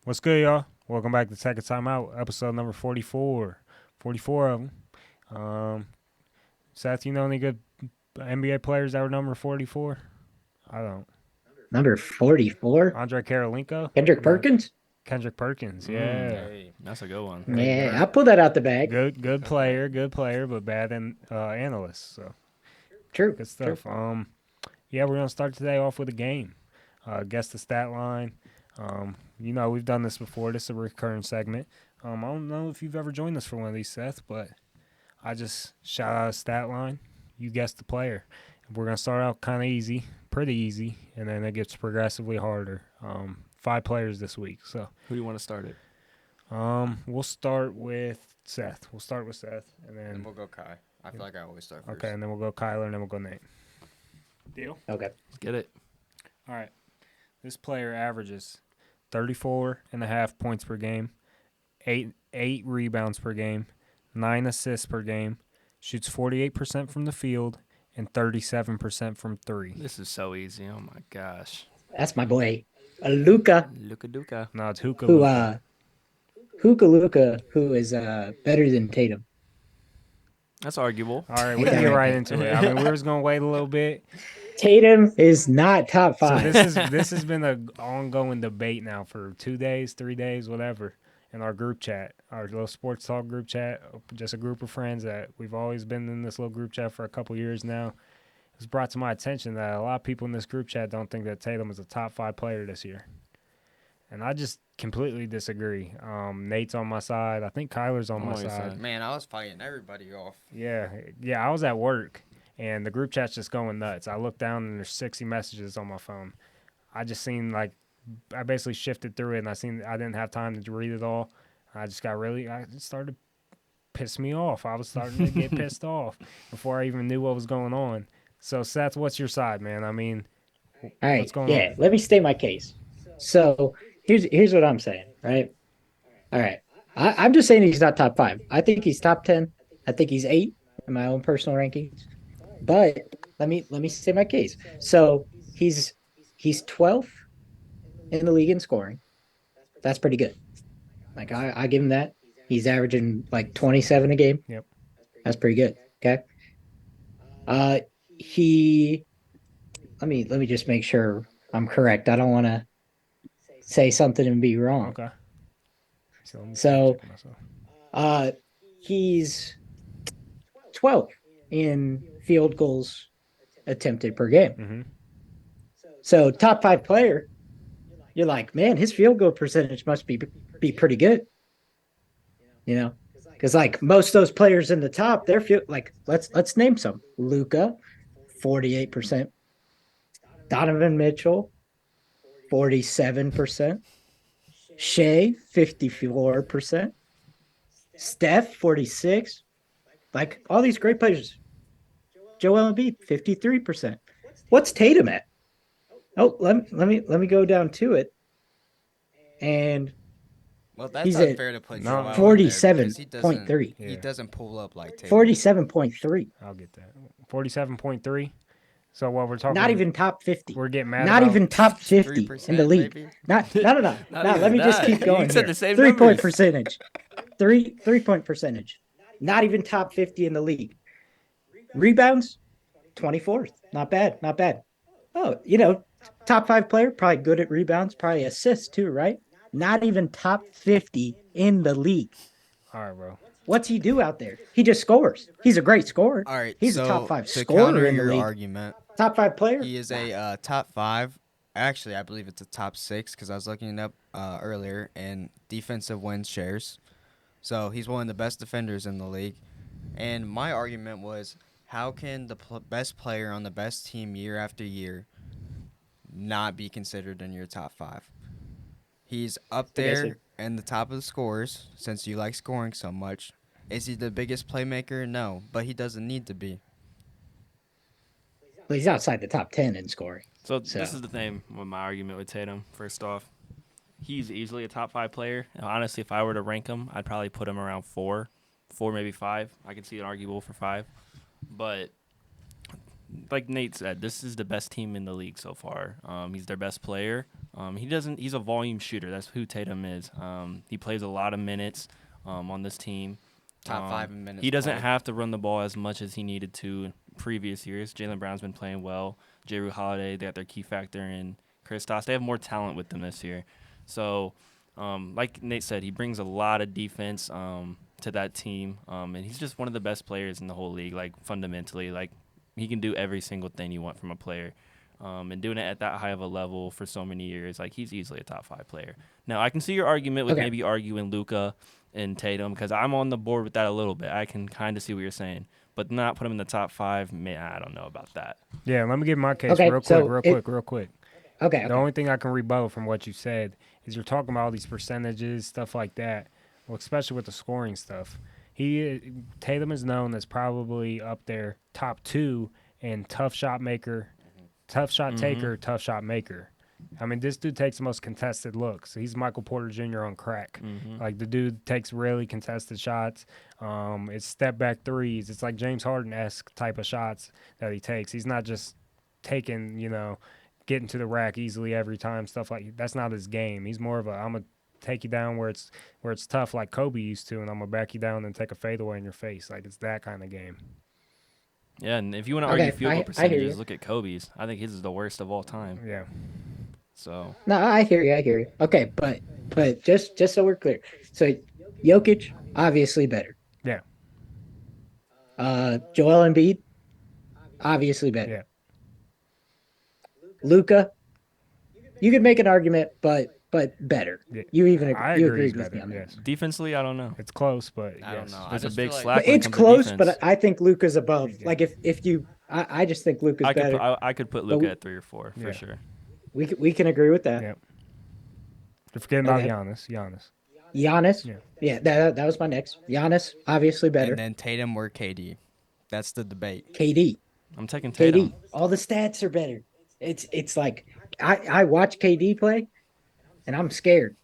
What's good, y'all? Welcome back to Second Time Out, episode number 44. 44 of them. Seth, you know any good NBA players that were number 44? I don't. Number 44? Andre Karolinko? Kendrick No. Perkins? Kendrick Perkins, yeah. Hey, that's a good one. Yeah, I'll pull that out the bag. Good player, but bad analyst. So True. good stuff. Yeah, we're gonna start today off with a game. Guess the stat line. We've done this before. This is a recurring segment. I don't know if you've ever joined us for one of these, Seth, but I just shout out a stat line. You guess the player. We're going to start out kind of easy, pretty easy, and then it gets progressively harder. 5 players this week. So Who do you want to start it? we'll start with Seth. And then And we'll go Kai. I feel like I always start first. Okay, and then we'll go Kyler, and then we'll go Nate. Deal? Okay. Let's get it. All right. This player averages 34.5 points per game, 8 rebounds per game, 9 assists per game, shoots 48% from the field, and 37% from 3. This is so easy. Oh my gosh. That's my boy, Luka. Luka Duka. No, it's Hookah. Luka, who is better than Tatum. That's arguable. All right, we can get right into it. I mean, we were just going to wait a little bit. Tatum is not top 5. So this has been an ongoing debate now for 2 days, 3 days, whatever, in our group chat, our little sports talk group chat, just a group of friends that we've always been in this little group chat for a couple years now. It was brought to my attention that a lot of people in this group chat don't think that Tatum is a top 5 player this year. And I just completely disagree. Nate's on my side. I think Kyler's on my side. Man, I was fighting everybody off. Yeah, I was at work, and the group chat's just going nuts. I looked down, and there's 60 messages on my phone. I just seen, I basically shifted through it, and I didn't have time to read it all. It started to piss me off. I was starting to get pissed off before I even knew what was going on. So, Seth, what's your side, man? I mean, All right. what's going on? Let me state my case. So here's what I'm saying, right? All right. I'm just saying he's not top 5. I think he's top 10. I think he's 8 in my own personal rankings. But let me state my case. So he's 12th in the league in scoring. That's pretty good. I give him that. He's averaging 27 a game. Yep. That's pretty good. Okay. Let me just make sure I'm correct. I don't want to say something and be wrong. Okay. So he's 12th in field goals attempted per game. Mm-hmm. So top 5 player, you're like, man, his field goal percentage must be pretty good. You know, because most of those players in the top, they're let's name some. Luka, 48%. Donovan Mitchell, 47%. Shea, 54%. Steph, 46%. All these great players. Joel Embiid, 53%. What's Tatum at? Oh, let me go down to it. And Well, that's he's at unfair to play No. Joel in there because 47.3. He doesn't pull up like Tatum. 47.3. I'll get that. 47.3. So what we're talking Not even top 50. We're getting mad Not about even top 50 in the league. maybe? No. Let me just keep going. You said Here. the same 3-point numbers. percentage. 3-point percentage. Not even top 50 in the league. Rebounds, 24th. Not bad. Oh, top 5 player, probably good at rebounds, probably assists too, right? Not even top 50 in the league. All right, bro. What's he do out there? He just scores. He's a great scorer. All right, He's so a top 5 to scorer counter in the your league. argument, Top 5 player? he is a top 5. Actually, I believe it's a top 6 because I was looking it up earlier in defensive win shares. So he's one of the best defenders in the league. And my argument was, how can the best player on the best team year after year not be considered in your top 5? He's up there in the top of the scorers since you like scoring so much. Is he the biggest playmaker? No, but he doesn't need to be. Well, he's outside the top 10 in scoring. So this is the thing with my argument with Tatum. First off, he's easily a top 5 player. And honestly, if I were to rank him, I'd probably put him around 4, maybe 5. I could see it arguable for 5. But like Nate said, this is the best team in the league so far. He's their best player. He's a volume shooter. That's who Tatum is. He plays a lot of minutes on this team. Top 5 in minutes. He doesn't played. have to run the ball as much as he needed to in previous years. Jaylen Brown's been playing well. Jrue Holiday, they got their key factor in Kristaps. They have more talent with them this year. So, like Nate said, he brings a lot of defense to that team, and he's just one of the best players in the whole league. Like fundamentally, like he can do every single thing you want from a player. And doing it at that high of a level for so many years, like he's easily a top 5 player. Now, I can see your argument with maybe arguing Luka and Tatum because I'm on the board with that a little bit. I can kind of see what you're saying, but not put him in the top 5. Man, I don't know about that. Yeah, let me give my case Okay, real so quick. Okay. The only thing I can rebuttal from what you said is you're talking about all these percentages, stuff like that. Well, especially with the scoring stuff. Tatum is known as probably up there top 2 in tough shot maker, tough shot taker, tough shot maker. I mean, this dude takes the most contested looks. He's Michael Porter Jr. on crack. Like, the dude takes really contested shots. It's step back threes. It's like James Harden-esque type of shots that he takes. He's not just taking, getting to the rack easily every time, stuff like that's not his game. He's more of I'm going to take you down where it's tough like Kobe used to, and I'm going to back you down and take a fadeaway in your face. Like, it's that kind of game. Yeah, and if you want to argue field goal percentages, look at Kobe's. I think his is the worst of all time. Yeah. So. No, I hear you. Okay, but just so we're clear, so Jokic obviously better. Yeah. Joel Embiid obviously better. Yeah. Luka, you could make an argument, but better. Yeah. You He's agreed with me on that. Yes. Defensively, I don't know. It's close, but I don't yes. know. There's a just big feel like- slack. But when it it's comes to close, defense. but I think Luka's above. Like if you, I just think Luka's better. I could put Luka at 3 or 4 for sure. We can agree with that. Yeah. You're forgetting about Okay. Giannis. Giannis. Yeah. That was my next. Giannis obviously better. And then Tatum or KD. That's the debate. KD. I'm taking Tatum. KD. All the stats are better. It's like I watch KD play, and I'm scared.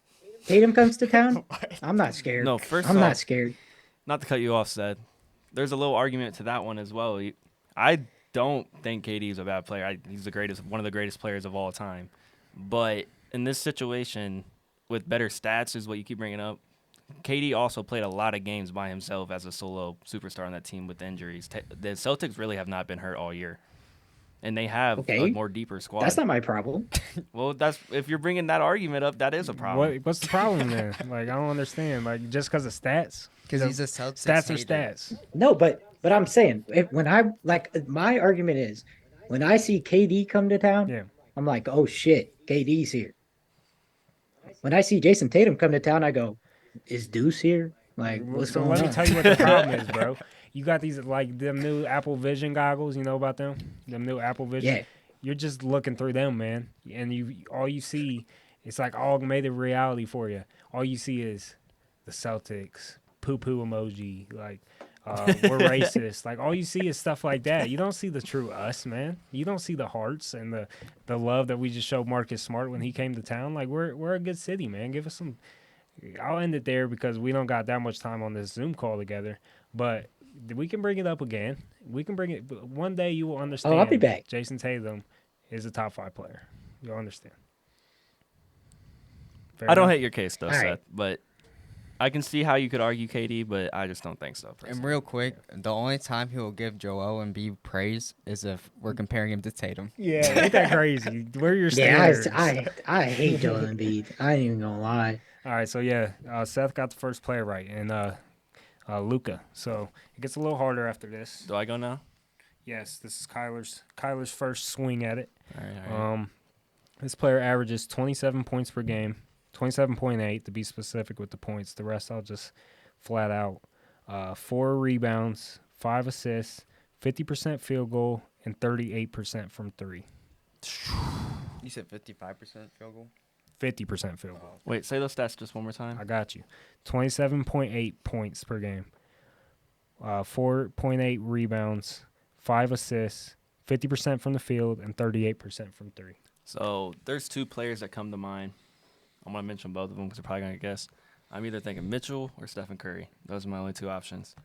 Tatum comes to town, I'm not scared. No, first I'm off, not scared. Not to cut you off, Seth. There's a little argument to that one as well. I don't think KD is a bad player. He's one of the greatest players of all time. But in this situation, with better stats, is what you keep bringing up. KD also played a lot of games by himself as a solo superstar on that team with injuries. The Celtics really have not been hurt all year. And they have a more deeper squad. That's not my problem. Well, if you're bringing that argument up, that is a problem. What's the problem then? Like, I don't understand. Like, just because of stats? Because he's a Celtics Stats are hater. stats. No, but I'm saying my argument is when I see KD come to town, Yeah. I'm like, oh shit, KD's here. When I see Jayson Tatum come to town, I go, is Deuce here? Like, what's So going let on? me tell you what the problem is, bro. You got these, like, them new Apple Vision goggles. You know about them? Them new Apple Vision? Yeah. You're just looking through them, man. And all you see, it's like augmented reality for you. All you see is the Celtics, poo-poo emoji, like, we're racist. Like, all you see is stuff like that. You don't see the true us, man. You don't see the hearts and the love that we just showed Marcus Smart when he came to town. Like, we're a good city, man. Give us some. I'll end it there because we don't got that much time on this Zoom call together. But we can bring it up again. We can bring it. One day you will understand. Oh, I'll be back. Jayson Tatum is a top 5 player. You'll understand. Fair I don't enough? hate your case, though, All Seth. right. But I can see how you could argue KD, but I just don't think so. And personally. real quick, the only time he will give Joel Embiid praise is if we're comparing him to Tatum. Yeah, ain't that crazy? Where are your Yeah, standards? I hate Joel Embiid. I ain't even gonna lie. All right, so yeah, Seth got the first player right, and Luka. So it gets a little harder after this. Do I go now? Yes, this is Kyler's first swing at it. All right. This player averages 27 points per game, 27.8 to be specific with the points. The rest I'll just flat out. 4 rebounds, 5 assists, 50% field goal, and 38% from 3. You said 55% field goal? 50% field goal. Wait, say those stats just one more time. I got you. 27.8 points per game, 4.8 rebounds, 5 assists, 50% from the field, and 38% from 3. So there's 2 players that come to mind. I'm going to mention both of them because they're probably going to guess. I'm either thinking Mitchell or Stephen Curry. Those are my only 2 options.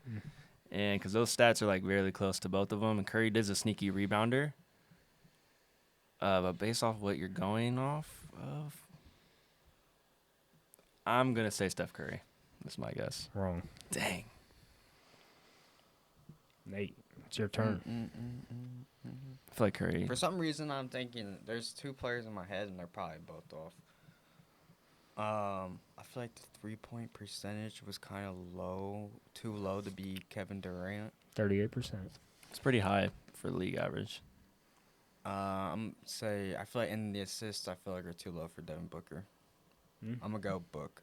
And because those stats are like really close to both of them, and Curry is a sneaky rebounder. But based off what you're going off of, I'm gonna say Steph Curry. That's my guess. Wrong. Dang. Nate, it's your turn. I feel like Curry. For some reason, I'm thinking there's two players in my head, and they're probably both off. I feel like the 3-point percentage was kind of low, too low to be Kevin Durant. 38%. It's pretty high for league average. I feel like in the assists, I feel like are too low for Devin Booker. I'm gonna go Book.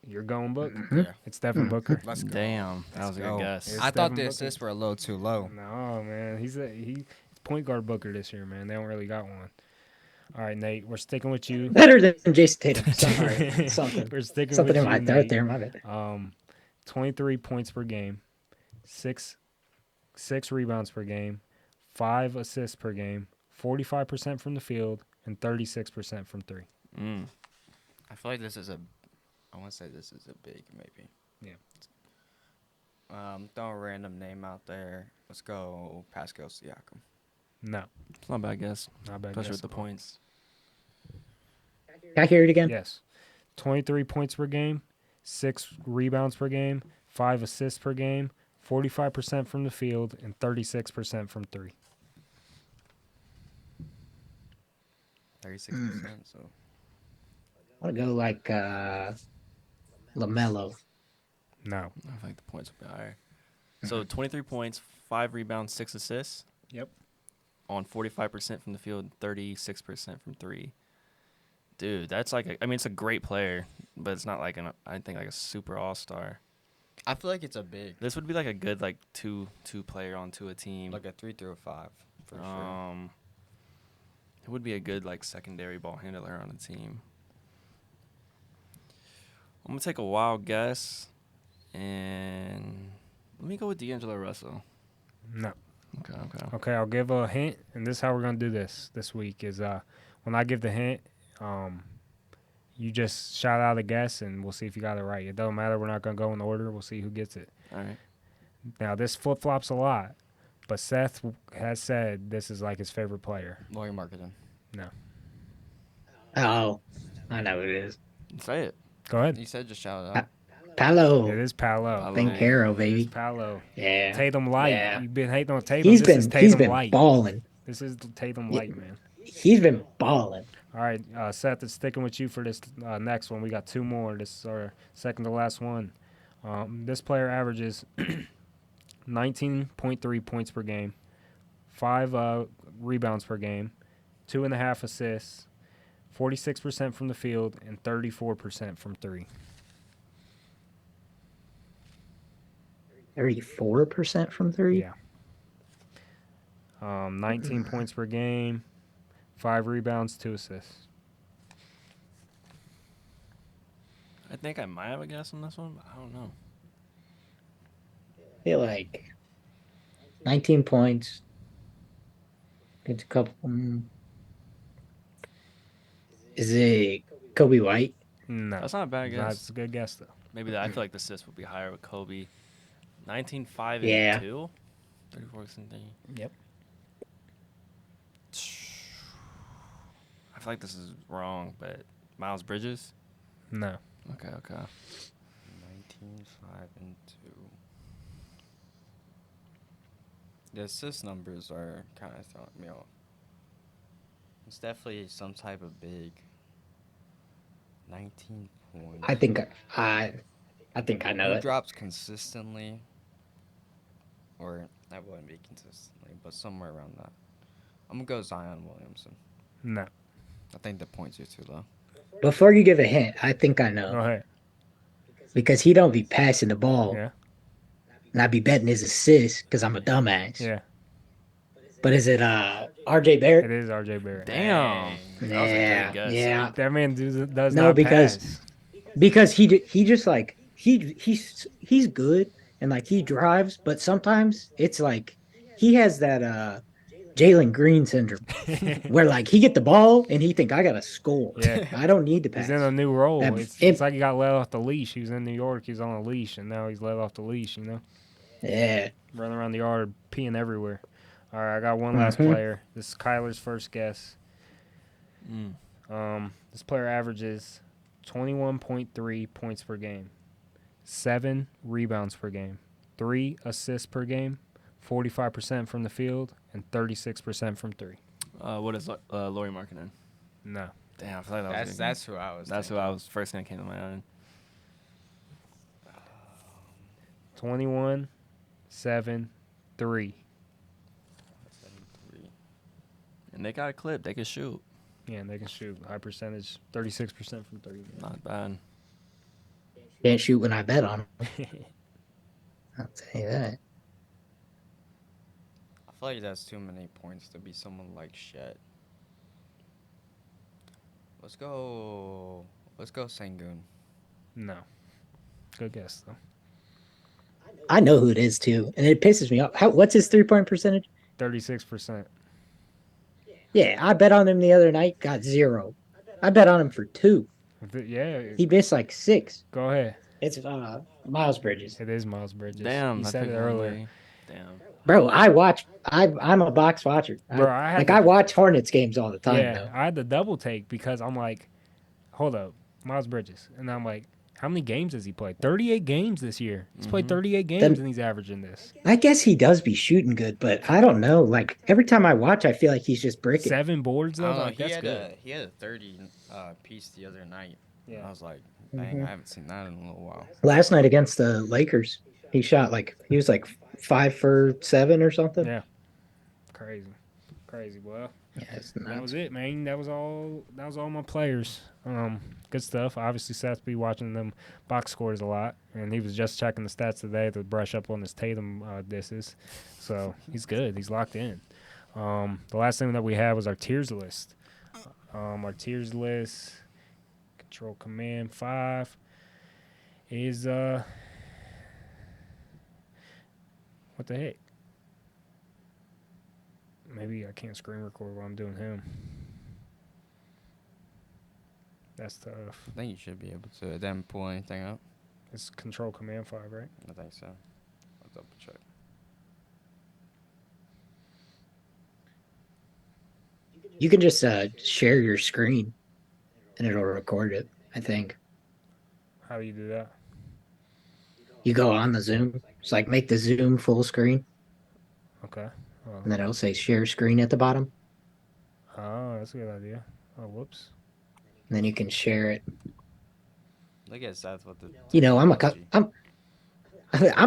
You're going Book? Yeah, It's Devin Booker. let's go. Damn, that Let's was a go. good guess. It's I thought Devin the Booker. assists were a little too low. No, man. He's point guard Booker this year, man. They don't really got one. All right, Nate, we're sticking with you. Better than Jayson Tatum. Sorry, something. We're sticking Something with in my you, throat Nate. there. My bad. 23 points per game, six rebounds per game, 5 assists per game, 45% from the field, and 36% from three. I feel like this is I want to say this is a big maybe. Yeah. Throw a random name out there. Let's go Pascal Siakam. No, It's not a bad guess, not bad. especially guess with the at all. points. Can I hear it again? Yes. 23 points per game, 6 rebounds per game, 5 assists per game, 45% from the field, and 36% from three. 36%. So I want to go like LaMelo. No. I think the points would be higher. So 23 points, 5 rebounds, 6 assists. Yep. On 45% from the field, 36% from three. Dude, that's like it's a great player, but it's not like I think like a super all-star. I feel like it's a big, This would be like a good like two player onto a team. like a 3 through a 5 for sure. It would be a good like secondary ball handler on a team. I'm gonna take a wild guess, and let me go with D'Angelo Russell. No. Okay. Okay, I'll give a hint, and this is how we're gonna do this week. Is when I give the hint, you just shout out a guess, and we'll see if you got it right. It don't matter. We're not gonna go in order. We'll see who gets it. All right. Now this flip flops a lot, but Seth has said this is like his favorite player. Lawyer marketing. No. Oh, I know who it is. Say it. Go ahead. You said just shout it out. Palo. It is Paolo. Pinkaro, It is baby. Paolo. Yeah. Tatum Light. Yeah. You've been hating on Tatum. He's This is been Tatum Light. balling. This is Tatum Yeah. Light, man. He's been balling. All right, Seth is sticking with you for this next one. We got 2 more. This is our second to last one. This player averages 19.3 points per game, 5 rebounds per game, 2.5 assists, 46% from the field, and 34% from three. 34% from three? Yeah. 19 points per game, 5 rebounds, 2 assists. I think I might have a guess on this one, but I don't know. I feel like 19 points. Gets a couple. Is it Kobe White? No. That's not a bad guess. That's a good guess, though. Maybe I feel like the assist would be higher with Kobe. 19.5 and Yeah. 2. 34 something. Yep. I feel like this is wrong, but Miles Bridges? No. Okay. 19, 5, and 2. The assist numbers are kind of throwing me off. It's definitely some type of big. 19 points. I think I know He it. drops consistently, or that wouldn't be consistently, but somewhere around that. I'm gonna go Zion Williamson. No. I think the points are too low. Before you give a hint, I think I Go know. ahead. Because he don't be passing the ball. Yeah. And I be betting his assists because I'm a dumbass. Yeah. But is it RJ It Barrett? is RJ Barrett. Damn. That was a Yeah. great guess. Yeah. That man does No, not because- pass. Because he just like he's good and like he drives, but sometimes it's like he has that Jalen Green syndrome where like he get the ball and he think I gotta score. Yeah. I don't need to pass. He's in a new role. That- It's like he got let off the leash. He was in New York. He's on a leash, and now he's let off the leash, Yeah. running around the yard, peeing everywhere. All right, I got one last Mhm. player. This is Kyler's first guess. Mm. This player averages 21.3 points per game, 7 rebounds per game, 3 assists per game, 45% from the field, and 36% from three. What is Laurie Markkinen? No. Damn, I feel like that was That's who I was. that's who thinking. I was first thing that came to my mind. 21, 7, 3. 73. And they got a clip. They can shoot. Yeah, and they can shoot. High percentage, 36% from 3. Not bad. Can't shoot when I bet on him. I'll tell you that. I feel like that's too many points to be someone like Shet. Let's go Sengun. No. Good guess, though. I know who it is too, and it pisses me off. What's his 3-point percentage? 36%. Yeah, I bet on him the other night, got 0. I bet on him for 2. Yeah, He missed like 6. go ahead. It's Miles Bridges. It is Miles Bridges. Damn, He I said it picked earlier. Longley. Damn. Bro, I'm a box watcher. Bro, I watch Hornets games all the time Yeah, though. I had the double take because I'm like, hold up, Miles Bridges. And I'm like, how many games has he played? 38 games this year. He's played 38 games Then- and he's averaging this. I guess he does be shooting good, but I don't know. Like every time I watch, I feel like he's just bricking. 7 boards, I though? don't know. Like, that's good. He had a 30 piece the other night. Yeah. I was like, dang, I haven't seen that in a little while. Last night against the Lakers, he was like 5 for 7 or something. Yeah. Crazy. Crazy, boy. Yeah, it's That nuts. was it, man. That was all my players. Good stuff. Obviously, Seth be watching them box scores a lot, and he was just checking the stats today to brush up on his Tatum disses. So he's good. He's locked in. The last thing that we had was our tiers list. Our tiers list, Control Command 5, is what the heck? Maybe I can't screen record while I'm doing him. That's tough. I think you should be able to. It didn't pull anything up. It's Control Command 5, right? I think so. I'll double check. You can just share your screen, and it'll record it. I think How do you do that? you go on the Zoom. It's like make the Zoom full screen, Okay. and then it'll say share screen at the bottom. Oh, that's a good idea. Oh, whoops. And then you can share it. Look at Seth with the. You know, I'm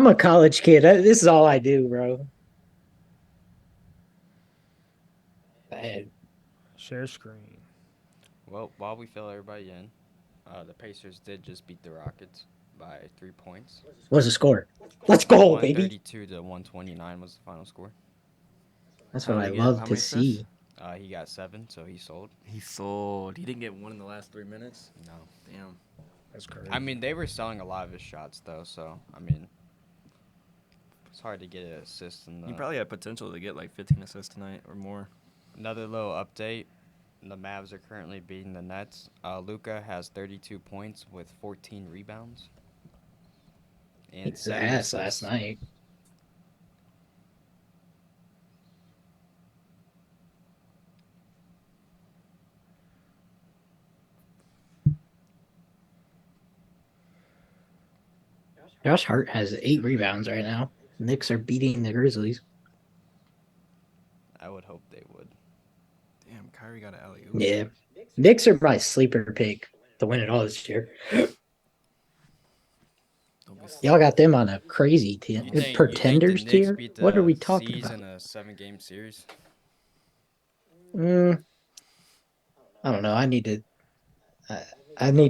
a college kid. This is all I do, bro. Bad. Share screen. Well, while we fill everybody in, the Pacers did just beat the Rockets by 3 points. What's the score? Let's go, baby. 132 to 129 was the final score. That's what I How'd he get? love How to many assists? see. He got 7, so he sold. He sold. He didn't get one in the last 3 minutes. No. Damn. That's crazy. I mean, they were selling a lot of his shots, though, so, I mean, it's hard to get an assist in the. He probably had potential to get like 15 assists tonight or more. Another little update. The Mavs are currently beating the Nets. Luka has 32 points with 14 rebounds. And His ass last night. Josh Hart has 8 rebounds right now. Knicks are beating the Grizzlies. I would hope they would. Damn, Kyrie got an alley oop. Yeah. Knicks are my sleeper pick to win it all this year. Don't be Y'all got them on a crazy tier. You think Pretenders the Knicks tier? beat the What are we talking C's about? in a 7-game series? I don't know. I need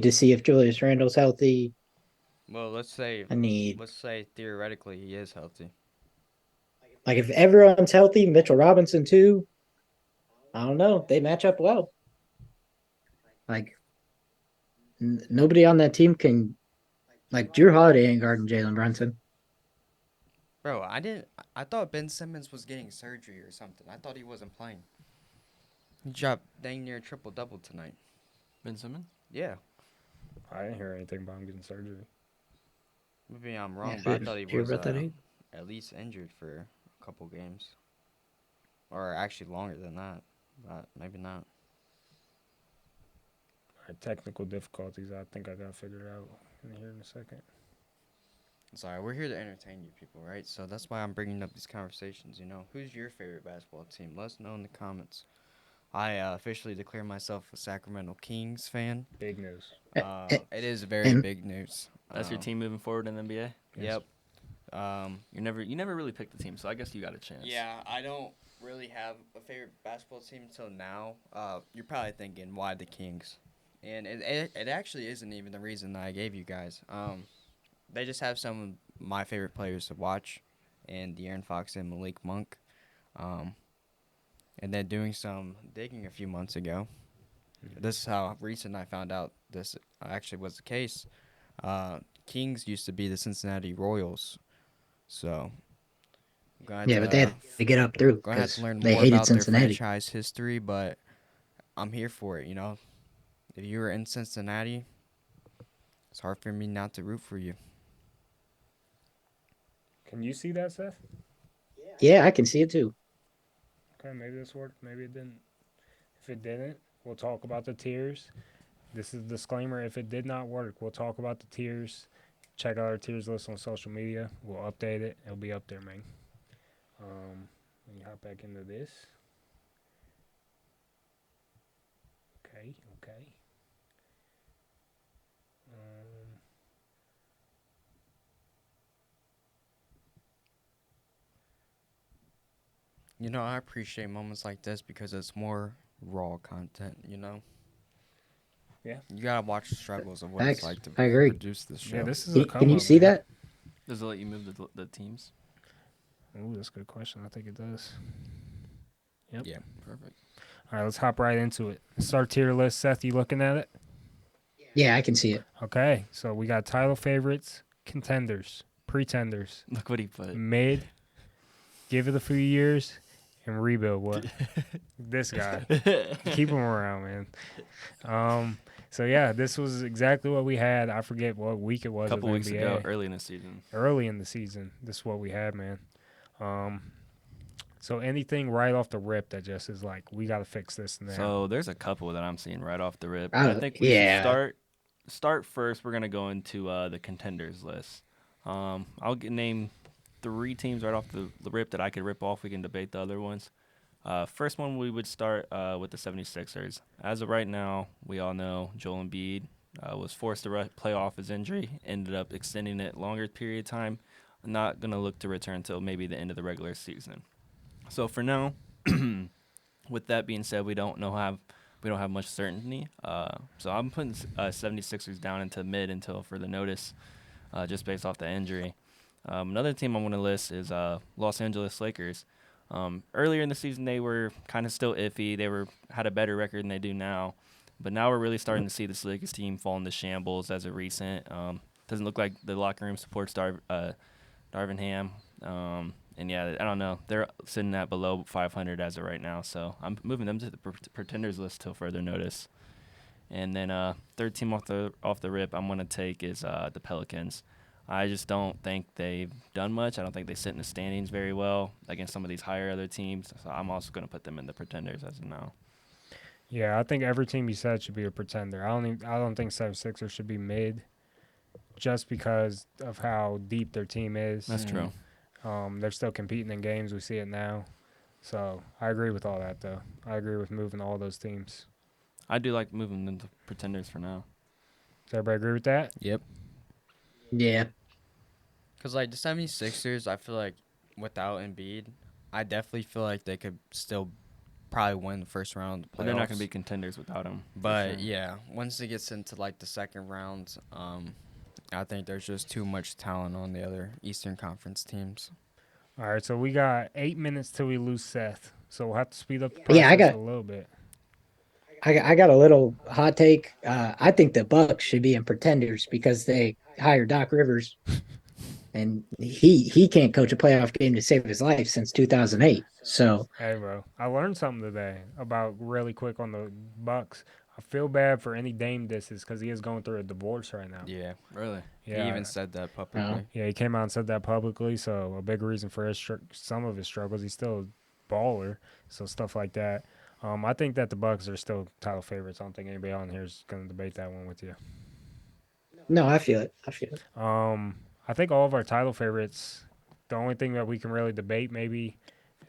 to see if Julius Randle's healthy. Well, let's say theoretically he is healthy. Like if everyone's healthy, Mitchell Robinson too. I don't know. They match up well. Like nobody on that team can. Like Drew Holiday ain't guarding Jalen Brunson. Bro, I thought Ben Simmons was getting surgery or something. I thought he wasn't playing. He dropped dang near triple-double tonight. Ben Simmons? Yeah. I didn't hear anything about him getting surgery. Maybe I'm wrong, Yeah, but I thought he did you was hear about that, Abe? at least injured for a couple games. or actually longer than that, but maybe not. Technical difficulties. I think I got figured out in here in a second. Sorry, we're here to entertain you people, right? So that's why I'm bringing up these conversations. Who's your favorite basketball team? Let us know in the comments. I officially declare myself a Sacramento Kings fan. Big news. It is very And big news. That's your team moving forward in the NBA. Yep. You never really picked the team, so I guess you got a chance. Yeah, I don't really have a favorite basketball team until now. You're probably thinking, why the Kings? And it actually isn't even the reason that I gave you guys. They just have some of my favorite players to watch, and De'Aaron Fox and Malik Monk. And then doing some digging a few months ago. This is how recent I found out this actually was the case. Kings used to be the Cincinnati Royals, so I'm going yeah, but they had to get up through gonna have because to learn they more hated about their Cincinnati. franchise history. But I'm here for it. If you were in Cincinnati, it's hard for me not to root for you. Can you see that, Seth? Yeah, I can see it too. Okay, maybe this worked. Maybe it didn't. If it didn't, we'll talk about the tiers. This is a disclaimer. If it did not work, we'll talk about the tiers. Check out our tiers list on social media. We'll update it. It'll be up there, man. Let me hop back into this. Okay. I appreciate moments like this because it's more raw content. Yeah. You gotta watch the struggles of what Facts. it's like to I agree. produce this show. Yeah, this is a come Can you up, see man. that? Does it let you move the teams? Ooh, that's a good question. I think it does. Yep. Yeah. Perfect. All right, let's hop right into it. It's our tier list. Seth, you looking at it? Yeah, I can see it. Okay, so we got title favorites, contenders, pretenders, Look what he put. mid, give it a few years, and rebuild. What? This guy. Keep him around, man. So yeah, this was exactly what we had. I forget what week it was. A couple of weeks NBA. ago, early in the season. Early in the season, this is what we had, man. So anything right off the rip that just is like, we got to fix this now. So there's a couple that I'm seeing right off the rip. Oh, I think we should yeah. start first. We're gonna go into the contenders list. Name 3 teams right off the rip that I could rip off. We can debate the other ones. First one, we would start with the 76ers. As of right now, we all know Joel Embiid was forced to play off his injury, ended up extending it longer period of time. Not going to look to return until maybe the end of the regular season. So for now, with that being said, we don't have much certainty. So I'm putting 76ers down into mid until further notice, just based off the injury. Another team I want to list is Los Angeles Lakers. Earlier in the season, they were kind of still iffy. They had a better record than they do now. But now we're really starting to see this Lakers team fall into shambles as of recent. Doesn't look like the locker room supports Darvin Ham. And yeah, I don't know. They're sitting at below 500 as of right now. So I'm moving them to the pretenders list till further notice. And then third team off the rip I'm going to take is the Pelicans. I just don't think they've done much. I don't think they sit in the standings very well against some of these higher other teams. So I'm also going to put them in the pretenders as of now. Yeah, I think every team you said should be a pretender. I don't think 76ers should be mid, just because of how deep their team is. That's true. They're still competing in games. We see it now. So I agree with all that, though. I agree with moving all those teams. I do like moving them to pretenders for now. Does everybody agree with that? Yep. Yeah. Because, the 76ers, I feel like without Embiid, I definitely feel like they could still probably win the first round of the playoffs. But they're not going to be contenders without him. But, sure. yeah, once it gets into, the second round, I think there's just too much talent on the other Eastern Conference teams. All right, so we got 8 minutes till we lose Seth. So we'll have to speed up the process Yeah, a little bit. I got a little hot take. I think the Bucks should be in pretenders because they hired Doc Rivers, and he can't coach a playoff game to save his life since 2008. So Hey, bro, I learned something today about really quick on the Bucks. I feel bad for any Dame disses because he is going through a divorce right now. Yeah. Really? Yeah, He even said that publicly. yeah, he came out and said that publicly. So a big reason for some of his struggles. He's still baller. So stuff like that. I think that the Bucks are still title favorites. I don't think anybody on here is going to debate that one with you. No, I feel it. I feel it. I think all of our title favorites. The only thing that we can really debate maybe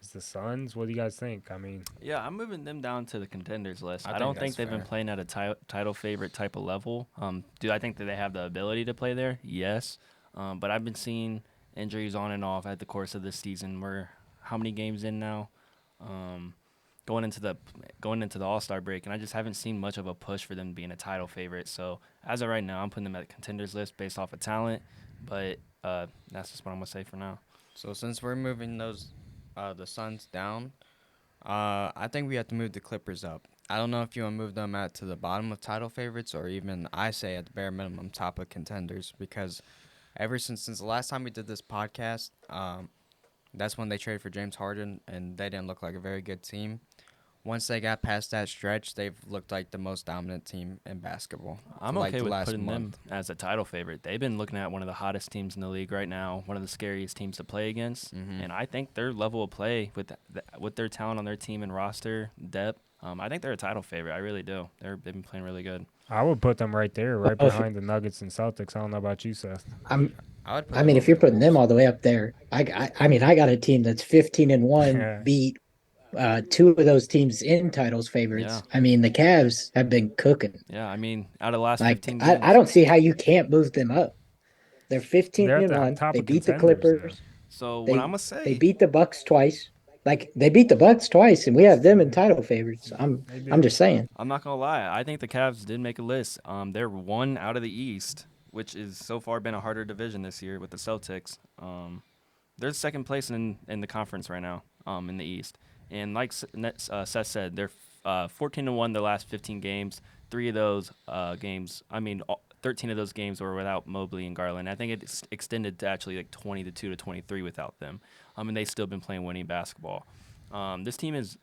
is the Suns. What do you guys think? I mean, Yeah, I'm moving them down to the contenders list. I I think don't think that's they've been fair. playing at a title favorite type of level. Do I think that they have the ability to play there? Yes. But I've been seeing injuries on and off at the course of this season. We're how many games in now? Um, going into the All-Star break, and I just haven't seen much of a push for them being a title favorite. So as of right now, I'm putting them at the contenders list based off of talent. But that's just what I'm gonna say for now. So since we're moving the Suns down, I think we have to move the Clippers up. I don't know if you want to move them at to the bottom of title favorites or even I say at the bare minimum top of contenders because ever since the last time we did this podcast, that's when they traded for James Harden and they didn't look like a very good team. Once they got past that stretch, they've looked like the most dominant team in basketball I'm for like okay the with last putting them month. as a title favorite. They've been looking at one of the hottest teams in the league right now, one of the scariest teams to play against, and I think their level of play with their talent on their team and roster depth, I think they're a title favorite. I really do. They've been playing really good. I would put them right there, right Well, if, behind the Nuggets and Celtics. I don't know about you, Seth. I'm. I would put I them mean, if over you're the putting them Wolves. all the way up there, I mean, I got a team that's 15-1, Yeah, beat two of those teams in titles Yeah, favorites. I mean, the Cavs have been cooking. yeah. I mean, out of the last Like, 15 I games. don't see how you can't move them up. They're 15 they're at and the one. top They of beat the contenders now. Clippers. So what I'm They gonna they say, beat the Bucks twice. Like they beat the Bucks twice, and we have them in title favorites. They I'm did. just saying. I'm not gonna lie. I think the Cavs did make a list. They're one out of the East, which is so far been a harder division this year with the Celtics. They're second place in the conference right now. In the East, and like Seth said, they're 14-1 the last 15 games. 3 of those games, 13 of those games were without Mobley and Garland. I think it extended to actually like 22 to 23 without them. And they still been playing winning basketball. This team is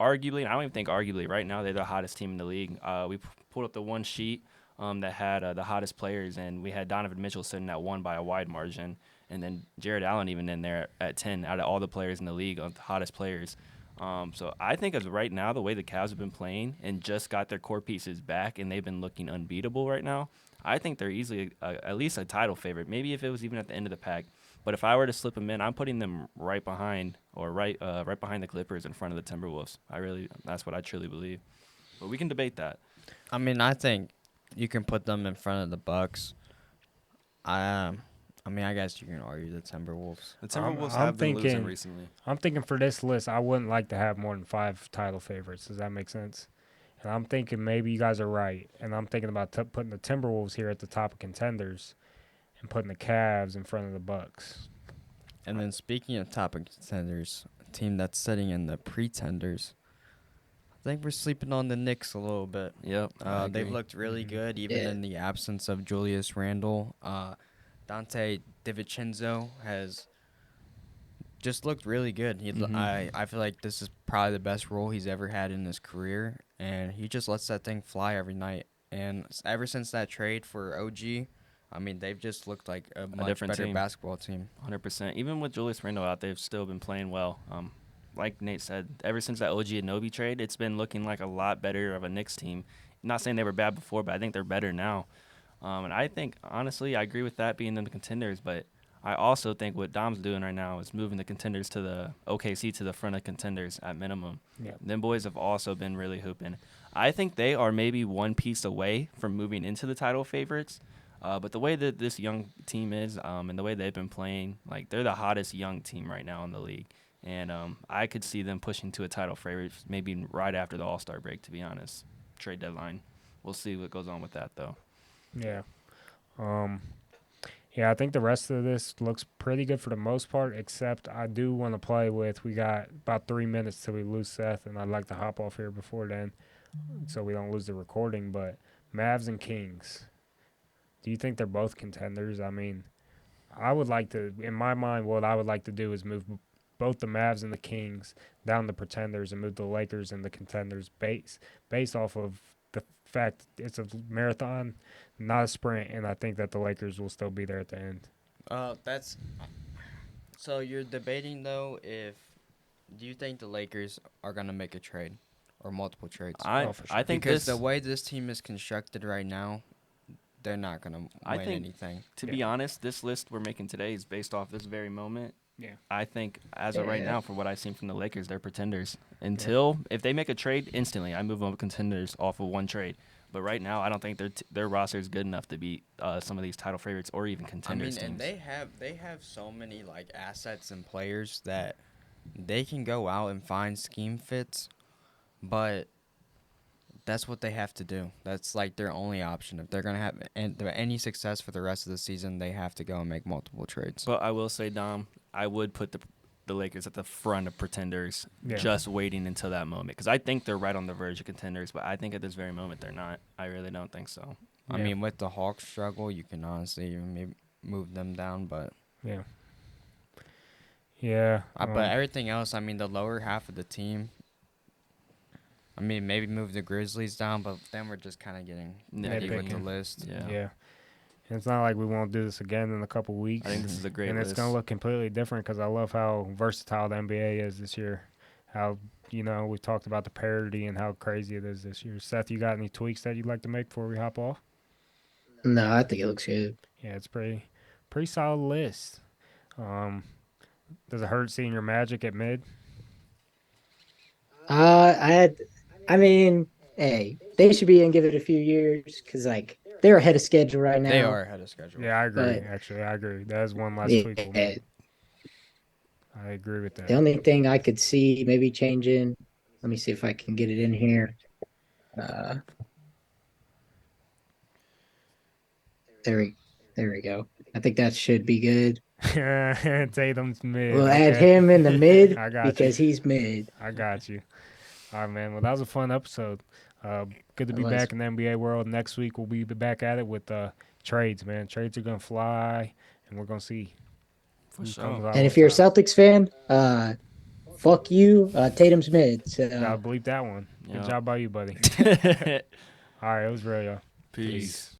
arguably, and I don't even think arguably, right now they're the hottest team in the league. We pulled up the one sheet that had the hottest players, and we had Donovan Mitchell sitting at 1 by a wide margin, and then Jared Allen even in there at 10 out of all the players in the league of the hottest players. So I think as of right now, the way the Cavs have been playing and just got their core pieces back, and they've been looking unbeatable right now, I think they're easily at least a title favorite. Maybe if it was even at the end of the pack. But if I were to slip them in, I'm putting them right behind or right behind the Clippers in front of the Timberwolves. That's what I truly believe. But we can debate that. I mean, I think you can put them in front of the Bucks. I mean, I guess you can argue the Timberwolves. The Timberwolves I'm have been losing thinking- recently. I'm thinking for this list, I wouldn't like to have more than 5 title favorites. Does that make sense? And I'm thinking maybe you guys are right. And I'm thinking about putting the Timberwolves here at the top of contenders and putting the Cavs in front of the Bucks. And then speaking of top of contenders, a team that's sitting in the pretenders, I think we're sleeping on the Knicks a little bit. Yep. I They've agree. looked really good, even Yeah. in the absence of Julius Randle. Dante DiVincenzo has just looked really good. I feel like this is probably the best role he's ever had in his career, and he just lets that thing fly every night. And ever since that trade for OG, I mean, they've just looked like a much different better team. basketball team. 100%. Even with Julius Randle out, they've still been playing well. Like Nate said, ever since that OG Anunoby trade, it's been looking like a lot better of a Knicks team. Not saying they were bad before, but I think they're better now. And I think, honestly, I agree with that being in the contenders, but I also think what Dom's doing right now is moving the contenders to the OKC to the front of contenders at minimum. Yeah. Them boys have also been really hooping. I think they are maybe one piece away from moving into the title favorites. But the way that this young team is and the way they've been playing, like they're the hottest young team right now in the league. And I could see them pushing to a title favorite maybe right after the All-Star break, to be honest. Trade deadline. We'll see what goes on with that, though. Yeah. Yeah, I think the rest of this looks pretty good for the most part, except I do want to play with, we got about 3 minutes till we lose Seth, and I'd like to hop off here before then so we don't lose the recording, but Mavs and Kings, do you think they're both contenders? I mean, I would like to, in my mind, what I would like to do is move both the Mavs and the Kings down the pretenders and move the Lakers and the contenders based off of the fact it's a marathon, not a sprint, and I think that the Lakers will still be there at the end. That's so you're debating though if Do you think the Lakers are gonna make a trade or multiple trades? Oh, for I sure. think Because this. the way this team is constructed right now, they're not gonna I win think- anything. To be honest, this list we're making today is based off this very moment. Yeah. I think as of right Yeah. now, for what I've seen from the Lakers, they're pretenders. If they make a trade, instantly I move on contenders off of one trade. But right now, I don't think their roster is good enough to beat some of these title favorites or even I contenders mean, and teams. they have so many like assets and players that they can go out and find scheme fits, but that's what they have to do. That's like their only option. If they're gonna have any success for the rest of the season, they have to go and make multiple trades. But I will say, Dom, I would put the Lakers at the front of pretenders, Yeah. just waiting until that moment. Because I think they're right on the verge of contenders, but I think at this very moment they're not. I really don't think so. I Yeah. mean, with the Hawks struggle, you can honestly maybe move them down, but Yeah. Yeah. but everything else, I mean, the lower half of the team. I mean, maybe move the Grizzlies down, but then we're just kind of getting nitty with the Nitpicking. list. Yeah. And it's not like we won't do this again in a couple weeks. I think this is a great and list. it's going to look completely different because I love how versatile the NBA is this year. How, we talked about the parity and how crazy it is this year. Seth, you got any tweaks that you'd like to make before we hop off? No, I think it looks good. Yeah, it's pretty solid list. Does it hurt seeing your Magic at mid? I mean, hey, they should be and give it a few years because like they're ahead of schedule right now. They are ahead of schedule. Yeah, I agree. But- Actually, I agree. That is one last Yeah, tweak we'll make. I agree with that. the only thing I could see maybe changing. Let me see if I can get it in here. There we go. I think that should be good. Tatum's mid. We'll add okay. him in the mid I got you. because he's mid. I got you. All right, man. Well, that was a fun episode. Good to It be was. back in the NBA world. Next week, we'll be back at it with trades, man. Trades are going to fly, and we're going to see. For who sure. comes out And on if you're a top. Celtics fan, fuck you. Tatum's mid. So I'll bleep that one. Yeah. Good job by you, buddy. All right, it was real, y'all. Peace.